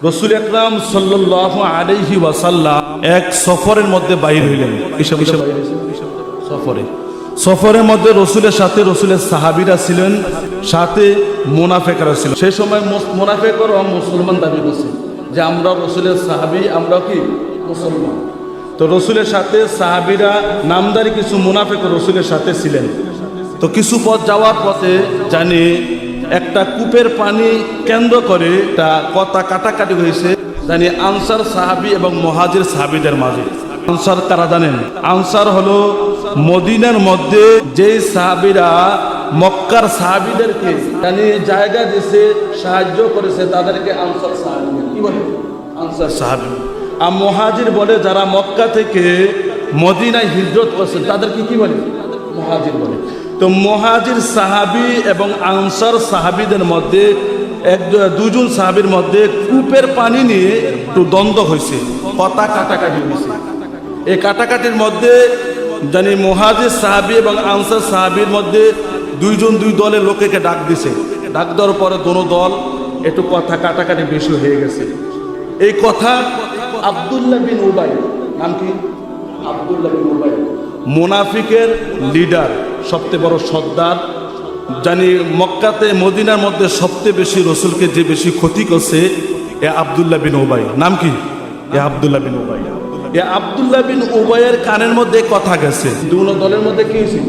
রসুল আকরাম সাল্লাল্লাহু আলাইহি ওয়াসাল্লাম এক সফরের মধ্যে বাইর হইলেন। সফরের মধ্যে রসুলের সাথে রসুলের সাহাবীরা ছিলেন, সাথে মুনাফিকরা ছিলেন। সেই সময় মুনাফিকরা মুসলমান দাবি করছে যে আমরা রসুলের সাহাবী, আমরা কি মুসলমান। তো রসুলের সাথে সাহাবীরা নামদারি কিছু মুনাফিক রসুলের সাথে ছিলেন। তো কিছু পথ যাওয়ার পথে জানি একটা কূপের পানি কেন্দ্র করে তা কথা কাটাকাটি হয়েছে জানি আনসার সাহাবী এবং মুহাজির সাহাবীদের মাঝে। আনসার কারা জানেন? আনসার হলো মদিনার মধ্যে যে সাহাবীরা মক্কার সাহাবীদেরকে জানি জায়গা দিয়েছে, সাহায্য করেছে, তাদেরকে আনসার সাহাবী কি বলে? আনসার সাহাবী। আর মুহাজির বলে যারা মক্কা থেকে মদিনায় হিজরত করছে তাদেরকে কি বলে? মুহাজির বলে। তো মুহাজির সাহাবী এবং আনসার সাহাবীদের মধ্যে দুজন সাহাবীর মধ্যে কূপের পানি নিয়ে একটু দ্বন্দ্ব হয়েছে, কথা কাটাকাটি হয়েছে। এই কাটাকাটির মধ্যে জানি মুহাজির সাহাবী এবং আনসার সাহাবীর মধ্যে দুইজন দুই দলের লোকেকে ডাক দিছে। ডাক দেওয়ার পরে দোনো দল একটু কথা কাটাকাটি বেশি হয়ে গেছে। এই কথা আব্দুল্লাহ বিন উবাই, নাম কি? আব্দুল্লাহ বিন উবাই, মুনাফিকের লিডার, সবচেয়ে বড় সর্দার। জানি মক্কাতে মদিনার মধ্যে সবচেয়ে বেশি রসুলকে যে বেশি ক্ষতি করছে এ আব্দুল্লাহ বিন উবাই। নাম কি? এ আব্দুল্লাহ বিন উবাই। এ আব্দুল্লাহ বিন উবাইয়ের কানের মধ্যে কথা গেছে। দুনো দলের মধ্যে কি হয়েছে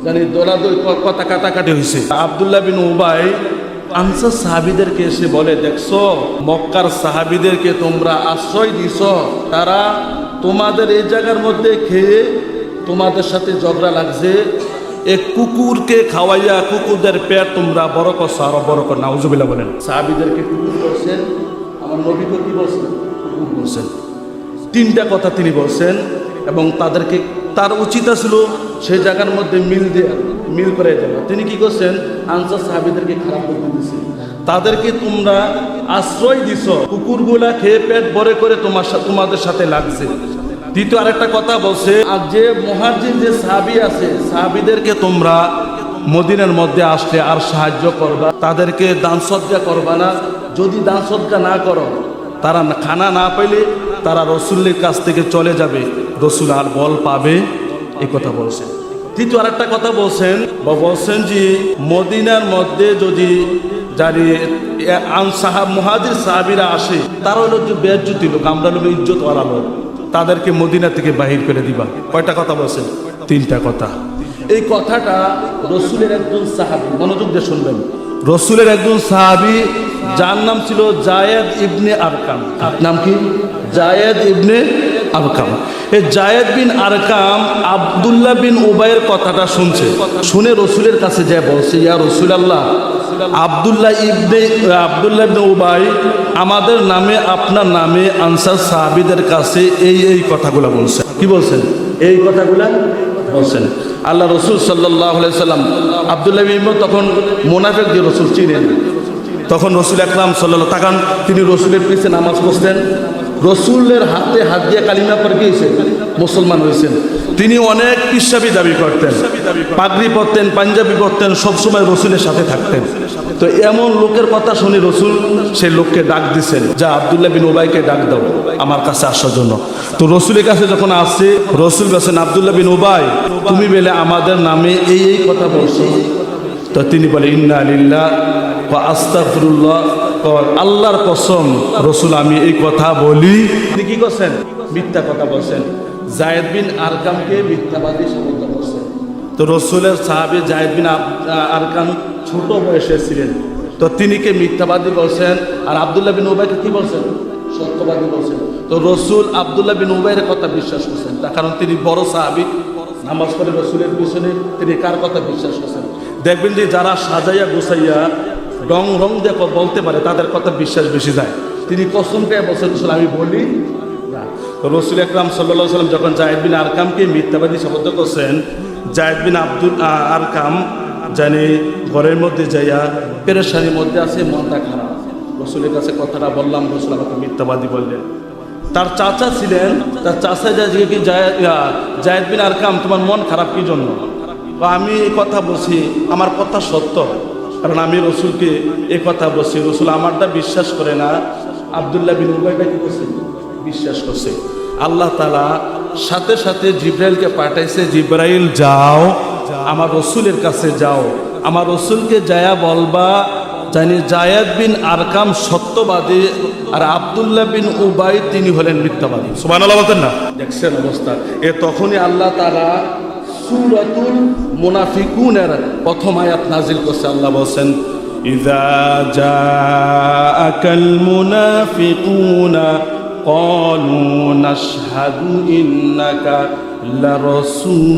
জানি দলাদল কথা কাটাকাটি হয়েছে। আব্দুল্লাহ বিন উবাই আনসার সাহাবীদেরকে এসে বলে, দেখছো মক্কার সাহাবীদেরকে তোমরা আশ্রয় দিছ, তারা তোমাদের এই জায়গার মধ্যে খেয়ে তোমাদের সাথে ঝগড়া লাগছে। এক কুকুরকে খাওয়াইয়া কুকুরদের পেট তোমরা বড় করছো, আরো বড় কর। নাউজুবিল্লাহ বলেন। সাহাবীদেরকে কুকুর বলছেন, আমার নবীকে কি বলছেন? কুকুর বলছেন। তিনটা কথা তিনি বলছেন এবং তাদেরকে তার উচিত ছিল সেই জায়গার মধ্যে মিল করে দেওয়া। তিনি কি করছেন? আনসার সাহাবীদেরকে খারাপ করতে দিছে, তাদেরকে তোমরা আশ্রয় দিছ, কুকুরগুলা খেয়ে পেট ভরে করে তোমাদের সাথে লাগছে। দ্বিতীয় আরেকটা কথা বলছে, আর যে মুহাজির যে সাহাবী আছে সাহাবীদেরকে তোমরা মদিনার মধ্যে আসলে আর সাহায্য করবা, তাদেরকে দান সদকা করবা না। যদি দান সদকা না করো তারা খানা না পাইলে তারা রসুলের কাছ থেকে চলে যাবে, রসুল আর বল পাবে। এই কথা বলছেন। তৃতীয় আরেকটা কথা বলছেন যে মদিনার মধ্যে যদি জানি মুহাজির সাহাবীরা আসে তারা হলো যে বেজ্জতি লোক, আমরা হলো ইজ্জতওয়ালা লোক, তাদেরকে মদিনা থেকে বাহির করে দিবা। কয়টা কথা বলছেন? তিনটা কথা। এই কথাটা রসুলের একজন সাহাবী, মনোযোগ দিয়ে শুনবেন, রসুলের একজন সাহাবী যার নাম ছিল জায়েদ ইবনে আরকাম। নাম কি? জায়েদ ইবনে আরকাম। এই জায়েদ বিন আরকাম আব্দুল্লাহ বিন উবাইয়ের কথাটা শুনছে, শুনে রসুলের কাছে যায় বলছে, ইয়া রাসূলুল্লাহ, আব্দুল্লাহ ইবনে উবাই আমাদের নামে আপনার নামে আনসার সাহাবীদের কাছে এই কথাগুলো বলছেন। কি বলছেন? এই কথাগুলা বলছেন। আল্লাহ রসুল সাল্লাল্লাহু আলাইহি সাল্লাম আব্দুল্লাহ বিন উবাই তখন মুনাফিক, যে রসুল চিনেন, তখন রসুল আকরাম সাল্লাল্লাহু তাকান তিনি রসুলের পিছনে নামাজ পড়তেন, রসুলের হাতে হাত দিয়ে কালিমা পড়ে গিয়েছেন, মুসলমান হয়েছেন। তিনি অনেক পিশাবি দাবি করতেন, পাগড়ি পরতেন, পাঞ্জাবি পরতেন, সবসময় রসুলের সাথে থাকতেন। তো এমন লোকের কথা শুনে রসুল সেই লোককে ডাক দিচ্ছেন, যা আব্দুল্লাহ বিন উবাইকে ডাক দাও আমার কাছে আসার জন্য। তো রসুলের কাছে যখন আসছে, রসুল বলছেন, আব্দুল্লাহ বিন উবাই তুমি বলে আমাদের নামে এই কথা বলছো। তো তিনি বলে, ইন্না লিল্লাহ ওয়া আস্তাগফিরুল্লাহ, আল্লাহর কসম রসুল আমি এই কথা বলি। তিনি কি করছেন? মিথ্যা কথা বলছেন। জায়েদ বিন আরকামকে মিথ্যাবাদী সমর্থন করছেন। তো রসুলের সাহাবী জায়েদ বিন আরকাম ছোট বয়সে ছিলেন, তো তিনিকে মিথ্যাবাদী বলছেন। আর আব্দুল্লাহ বিন উবাইকে কি বলছেন? সত্যবাদী বলছেন। তো রসুল আব্দুল্লাহ বিন উবাইয়ের কথা বিশ্বাস করছেন, তার কারণ তিনি বড় সাহাবী, নামাজ পড়ে রসুলের পিছনে, তিনি কার কথা বিশ্বাস করছেন? দেখবেন যে যারা সাজাইয়া গুছাইয়া রং দেখো বলতে পারে তাদের কথা বিশ্বাস বেশি যায়। তিনি কসম পেয়ে বলছেন, রসুল আমি বলি না। রসুল আকরাম সাল্লাল্লাহু আলাইহি ওয়াসাল্লাম যখন জায়েদ বিন আরকামকে মিথ্যাবাদী শব্দ করছেন, জায়েদ বিন আরকাম জানি ঘরের মধ্যে যাইয়া পেরেশানির মধ্যে আছে, মনটা খারাপ। রসুলের কাছে কথাটা বললাম, রসুল আমাকে মিথ্যাবাদী বললেন। তার চাচা ছিলেন, তার চাচা যায় কি জায়েদ বিন আরকাম তোমার মন খারাপ কি জন্য? আমি এই কথা বলছি, আমার কথা সত্য, কারণ আমি রসুলকে এই কথা বলছি, রসুল আমারটা বিশ্বাস করে না, আব্দুল্লাহ বিন উবাইটা কি করছে? বিশ্বাস করছে। আল্লাহ তাআলা সাথে সাথে জিব্রাইলকে পাঠাইছে, জিব্রাইল যাও আমার রসুলের কাছে যাও, আমার রসুলকে যায়া বলবা জানি জায়েদ বিন আরকাম সত্যবাদী আর আব্দুল্লাহ বিন উবাই তিনি হলেন মিথ্যাবাদী। সুবহানাল্লাহ বলতেন না? দেখছেন অবস্থা। তখনই আল্লাহ তাআলা সূরাতুল মুনাফিকুনের প্রথম আয়াত নাজিল করছে। আল্লাহ বলেন ইযা জাআকাল মুনাফিকুনা ক্বালু নাশহাদু ইন্নাকা লারাসূলুল্লাহ